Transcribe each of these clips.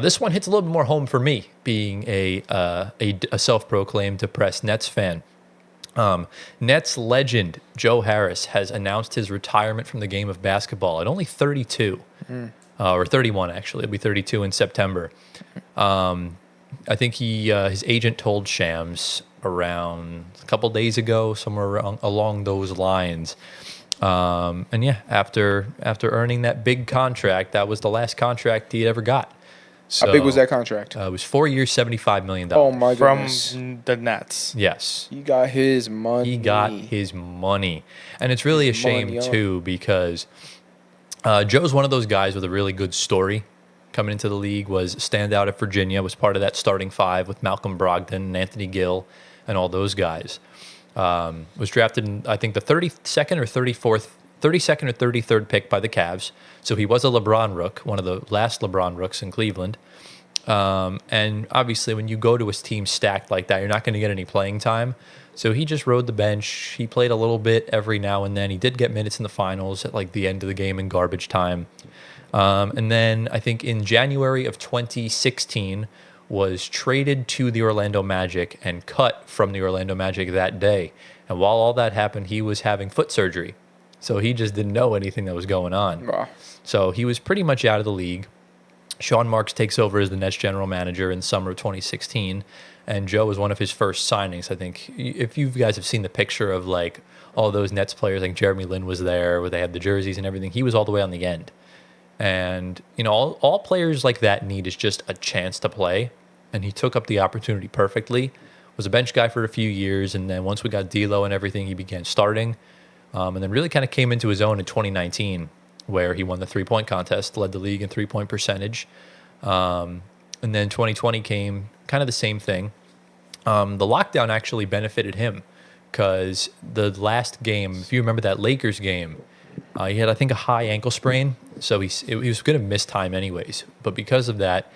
This one hits a little bit more home for me, being a self-proclaimed depressed Nets fan. Nets legend Joe Harris has announced his retirement from the game of basketball at only 32, or 31 actually. It'll be 32 in September. I think his agent told Shams around a couple days ago, somewhere along those lines. And yeah, after earning that big contract, that was the last contract he ever got. So, how big was that contract? It was 4 years, $75 million. Oh my From goodness. the Nets. Yes. He got his money. He got his money. And it's really a shame, too, because Joe's one of those guys with a really good story. Coming into the league, was a standout at Virginia, was part of that starting five with Malcolm Brogdon and Anthony Gill and all those guys. Was drafted in, I think, the 32nd or 33rd pick by the Cavs. So he was a LeBron rook, one of the last LeBron rooks in Cleveland. And obviously, when you go to a team stacked like that, you're not going to get any playing time. So he just rode the bench. He played a little bit every now and then. He did get minutes in the finals at like the end of the game in garbage time. And then I think in January of 2016 was traded to the Orlando Magic and cut from the Orlando Magic that day. And while all that happened, he was having foot surgery. So he just didn't know anything that was going on. Wow. So he was pretty much out of the league. Sean Marks takes over as the Nets general manager in summer of 2016. And Joe was one of his first signings. I think if you guys have seen the picture of like all those Nets players, like Jeremy Lin was there where they had the jerseys and everything, he was all the way on the end. And, you know, all players like that need is just a chance to play. And he took up the opportunity perfectly. Was a bench guy for a few years. And then once we got D'Lo and everything, he began starting. And then really kind of came into his own in 2019, where he won the three-point contest, led the league in three-point percentage. And then 2020 came, kind of the same thing. The lockdown actually benefited him because the last game, if you remember that Lakers game, he had, I think, a high ankle sprain. So he was going to miss time anyways. But because of that,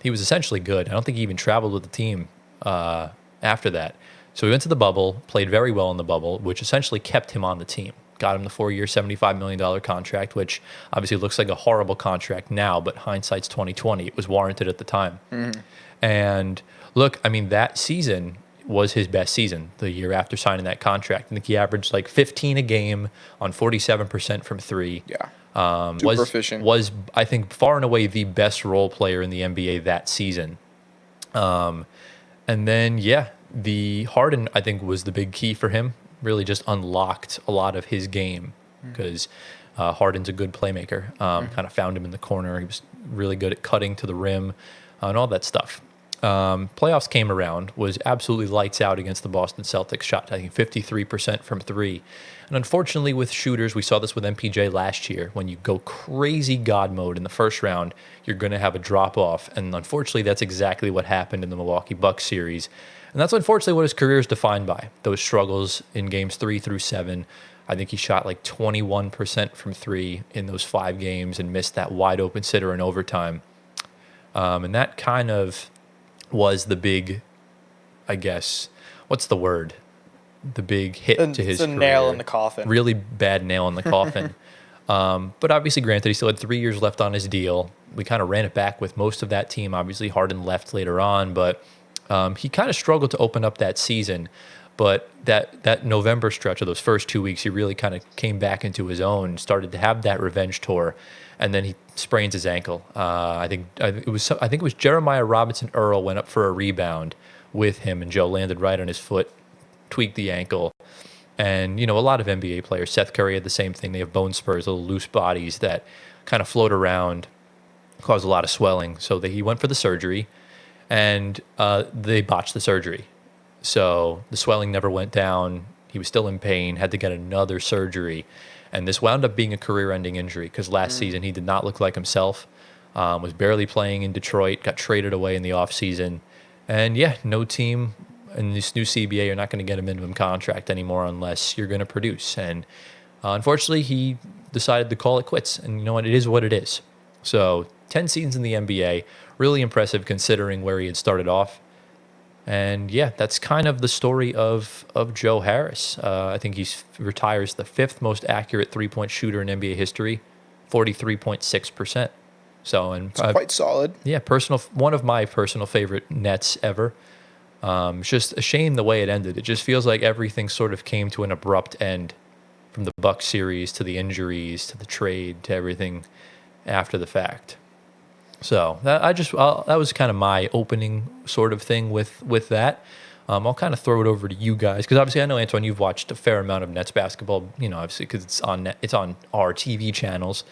he was essentially good. I don't think he even traveled with the team after that. So he went to the bubble, played very well in the bubble, which essentially kept him on the team. Got him the 4-year, $75 million contract, which obviously looks like a horrible contract now, but hindsight's 2020. It was warranted at the time. Mm-hmm. And look, I mean, that season was his best season, the year after signing that contract. I think he averaged like 15 a game on 47% from three. Yeah. Super efficient. Was, I think, far and away the best role player in the NBA that season. And then, yeah, the Harden, I think, was the big key for him. Really just unlocked a lot of his game because Harden's a good playmaker. Kind of found him in the corner. He was really good at cutting to the rim and all that stuff. Playoffs came around, was absolutely lights out against the Boston Celtics. Shot, I think, 53% from three. And unfortunately, with shooters, we saw this with MPJ last year. When you go crazy God mode in the first round, you're going to have a drop-off. And unfortunately, that's exactly what happened in the Milwaukee Bucks series. And that's unfortunately what his career is defined by, those struggles in games 3 through 7. I think he shot like 21% from three in those 5 games and missed that wide open sitter in overtime. And that kind of was the big, I guess, what's the word? The big hit to his career. It's a nail in the coffin. Really bad nail in the coffin. But obviously, granted, he still had 3 years left on his deal. We kind of ran it back with most of that team. Obviously, Harden left later on, but he kind of struggled to open up that season. But that November stretch of those first 2 weeks, he really kind of came back into his own, started to have that revenge tour, and then he sprains his ankle. I think it was Jeremiah Robinson Earl went up for a rebound with him, and Joe landed right on his foot, tweaked the ankle. And, you know, a lot of NBA players, Seth Curry had the same thing. They have bone spurs, little loose bodies that kind of float around, cause a lot of swelling. So he went for the surgery, and they botched the surgery. So the swelling never went down. He was still in pain, had to get another surgery. And this wound up being a career-ending injury because last season he did not look like himself, was barely playing in Detroit, got traded away in the offseason. And, yeah, no team in this new CBA, you're not going to get a minimum contract anymore unless you're going to produce. And unfortunately, he decided to call it quits. And you know what? It is what it is. So 10 seasons in the NBA, really impressive considering where he had started off. And, yeah, that's kind of the story of Joe Harris. I think he retires the 5th most accurate three-point shooter in NBA history, 43.6%. So, and It's quite solid. yeah, one of my personal favorite Nets ever. It's just a shame the way it ended. It just feels like everything sort of came to an abrupt end, from the Bucks series to the injuries to the trade to everything after the fact. So that was kind of my opening sort of thing with that. I'll kind of throw it over to you guys because obviously I know, Antoine, you've watched a fair amount of Nets basketball. Obviously because it's on our TV channels,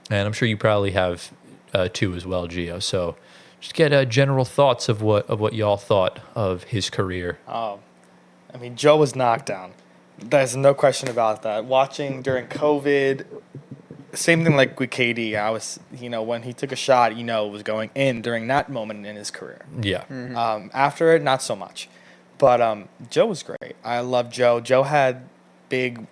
and I'm sure you probably have too as well, Gio. So just get general thoughts of what y'all thought of his career. Joe was knocked down. There's no question about that. Watching during COVID, same thing like with KD. I was, when he took a shot, it was going in during that moment in his career. Yeah. Mm-hmm. After it, not so much. But Joe was great. I love Joe. Joe had big,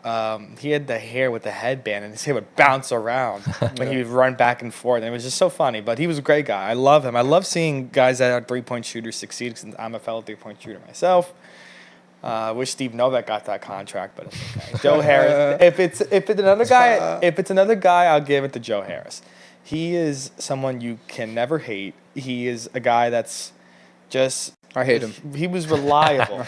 he had the hair with the headband, and his hair would bounce around when he would run back and forth. And it was just so funny. But he was a great guy. I love him. I love seeing guys that are three-point shooters succeed, since I'm a fellow three-point shooter myself. I wish Steve Novak got that contract, but it's okay. Joe Harris. If it's another guy, I'll give it to Joe Harris. He is someone you can never hate. He is a guy that's just. I hate him. He was reliable.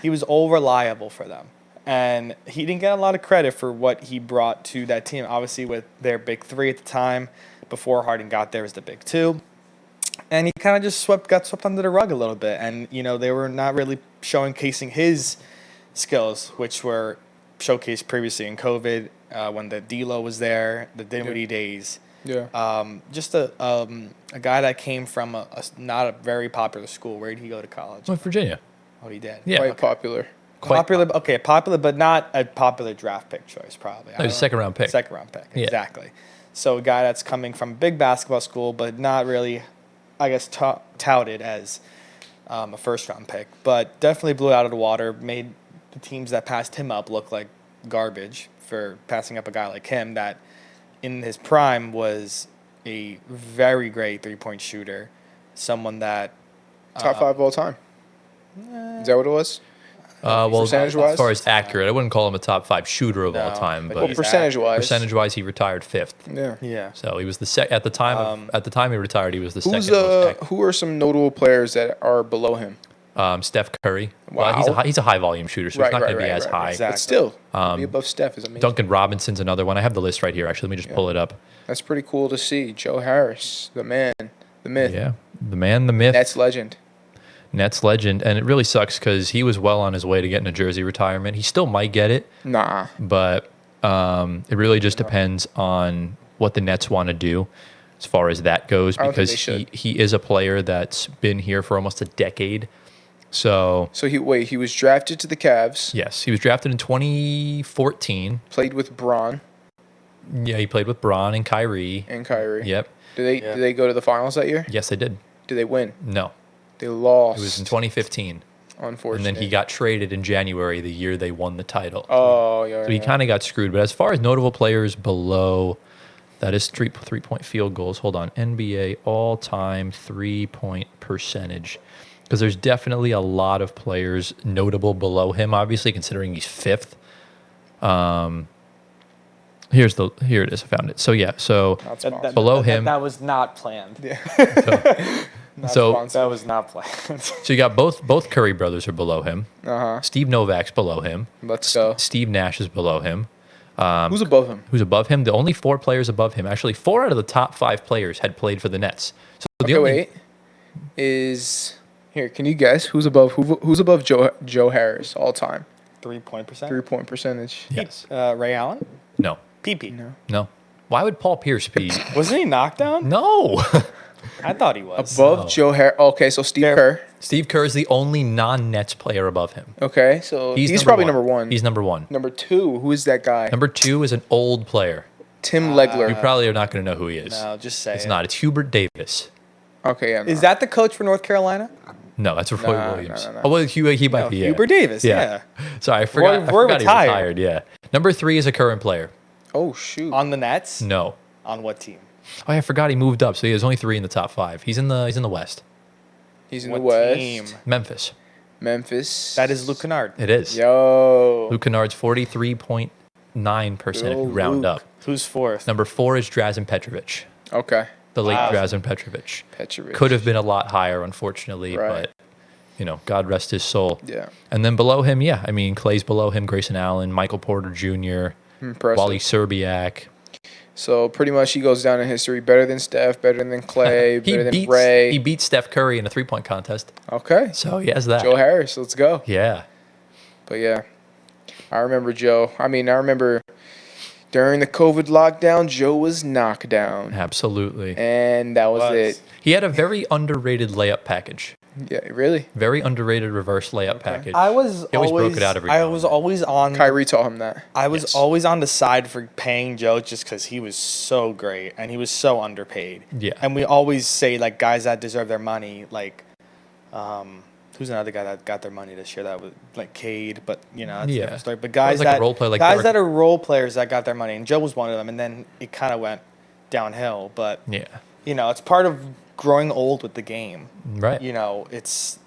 He was all reliable for them, and he didn't get a lot of credit for what he brought to that team. Obviously, with their big three at the time, before Harden got there, was the big two. And he kind of just got swept under the rug a little bit. And, they were not really showcasing his skills, which were showcased previously in COVID when the D-Lo was there, the Dinwiddie days. Yeah. Just a guy that came from not a very popular school. Where did he go to college? West Virginia. Oh, he did? Yeah. Quite popular. Popular, but not a popular draft pick choice, probably. No, he was a second-round pick. Second-round pick, Yeah. exactly. So a guy that's coming from a big basketball school, but not really, I guess, touted as a first-round pick. But definitely blew out of the water, made the teams that passed him up look like garbage for passing up a guy like him that in his prime was a very great three-point shooter, someone that... Top 5 all time. Is that what it was? Percentage-wise? As far as accurate, I wouldn't call him a top 5 shooter of all time. But percentage-wise, he retired 5th. Yeah. So he was at the time he retired, he was the second most accurate. Who are some notable players that are below him? Steph Curry. Wow. Well, he's a high volume shooter, so he's not going to be as high. Exactly. But still, be above Steph is amazing. Duncan Robinson's another one. I have the list right here. Actually, let me just pull it up. That's pretty cool to see. Joe Harris, the man, the myth. Yeah, the man, the myth. Nets legend. And it really sucks because he was well on his way to getting a jersey retirement. He still might get it. Nah. But it really just depends on what the Nets want to do as far as that goes, because he is a player that's been here for almost a decade. So he was drafted to the Cavs. Yes, he was drafted in 2014. Played with Bron. Yeah, he played with Bron and Kyrie. Yep. Did they go to the finals that year? Yes, they did. Did they win? No. They lost. It was in 2015. Unfortunately. And then he got traded in January, the year they won the title. Oh, yeah. So he kind of got screwed. But as far as notable players below, that is three-point field goals. Hold on. NBA all-time three-point percentage. Because there's definitely a lot of players notable below him, obviously, considering he's 5th. Here it is. I found it. So, yeah. So, below him. That was not planned. Yeah. That was not planned. So you got both Curry brothers are below him. Uh-huh. Steve Novak's below him. Let's go. Steve Nash is below him. Who's above him? Who's above him? The only 4 players above him. Actually, 4 out of the top 5 players had played for the Nets. So Here, can you guess who's above Joe Harris all time? 3-point percent. 3-point percentage. Yes. Ray Allen. No. PP. No. Why would Paul Pierce be? Wasn't he knocked down? No. I thought he was. Above Joe Harris. Okay, so Steve Kerr. Steve Kerr is the only non-Nets player above him. Okay, so he's probably number 1. He's number 1. Number 2, who is that guy? Number 2 is an old player. Tim Legler. You probably are not going to know who he is. No, just say it's not. It's Hubert Davis. Okay, yeah. No. Is that the coach for North Carolina? No, that's Roy Williams. No. Oh, well, he might be. Hubert Davis. Yeah. Sorry, I forgot. Roy I forgot he retired. Yeah. Number 3 is a current player. Oh shoot. On the Nets? No. On what team? Oh, I forgot he moved up. So there's only 3 in the top 5. He's in the West. He's in the West. Team? Memphis. That is Luke Kennard. It is. Yo. Luke Kennard's 43.9% if you round up. Who's 4th? Number 4 is Drazen Petrovic. Okay. The late Wow. Drazen Petrovic. Petrovic. Could have been a lot higher, unfortunately, Right. but God rest his soul. Yeah. And then below him, I mean, Clay's below him, Grayson Allen, Michael Porter Jr., Impressive. Wally Serbiak. So pretty much he goes down in history. Better than Steph, better than Clay, better than Ray. He beat Steph Curry in a 3-point contest. Okay. So he has that. Joe Harris, let's go. Yeah. But yeah, I remember Joe. I remember during the COVID lockdown, Joe was knocked down. Absolutely. And that was it. He had a very underrated layup package. Yeah, really? Very underrated reverse layup package. I was He always broke it out every I now and was then. always on. Kyrie taught him that. I was Yes. always on the side for paying Joe just because he was so great and he was so underpaid. Yeah. And we always say like guys that deserve their money, like, who's another guy that got their money this year that was like Cade, but that's a Yeah. different story. But Or guys like a that role player like guys Durant. that are role players that got their money, and Joe was one of them. And then it kind of went downhill. But Yeah. it's part of growing old with the game. Right. It's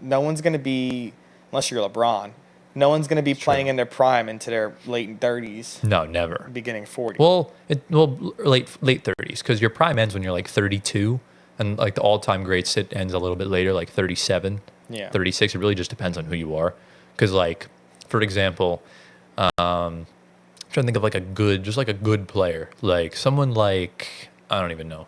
no one's gonna be, unless you're LeBron, no one's gonna be playing in their prime into their late 30s, No, never. beginning 40s. Well, late 30s, because your prime ends when you're like 32, and like the all-time greats, it ends a little bit later, like 37, Yeah. 36. It really just depends on who you are. Because like, for example, I'm trying to think of like a good player, like someone like, I don't even know,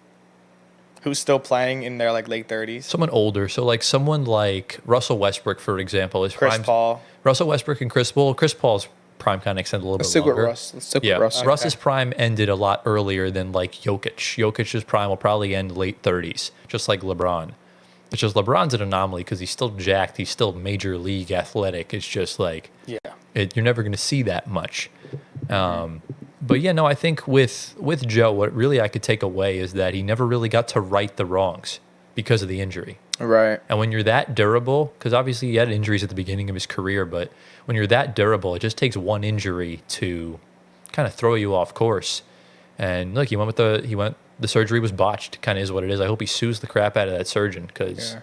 Who's still playing in their like late 30s? someone older. So like someone like Russell Westbrook, for example, is Chris Paul. Russell Westbrook and Chris Paul. Chris Paul's prime kind of extended a little Let's bit stick with longer. Russ. Let's stick Yeah, with Russ. Russ's prime ended a lot earlier than like Jokic. Jokic's prime will probably end late 30s, just like LeBron. It's just LeBron's an anomaly because he's still jacked. He's still major league athletic. It's just like Yeah. you're never going to see that much. But yeah, no, I think with Joe, what really I could take away is that he never really got to right the wrongs because of the injury. Right. And when you're that durable, because obviously he had injuries at the beginning of his career, but when you're that durable, it just takes one injury to kind of throw you off course. And look, the surgery was botched, kind of is what it is. I hope he sues the crap out of that surgeon because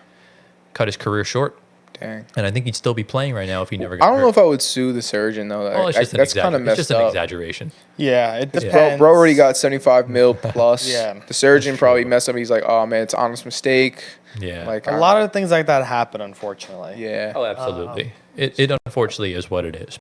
cut his career short. Dang. And I think he'd still be playing right now if he never got I don't hurt. know if I would sue the surgeon though. Well, it's just That's kind of it's messed just an up. exaggeration. Yeah, it Bro, depends. bro already got 75 mil plus. Yeah. The surgeon probably messed up. He's like, oh man, it's an honest mistake. Yeah. Like A lot of things like that happen, unfortunately. yeah. Oh, absolutely. It unfortunately is what it is.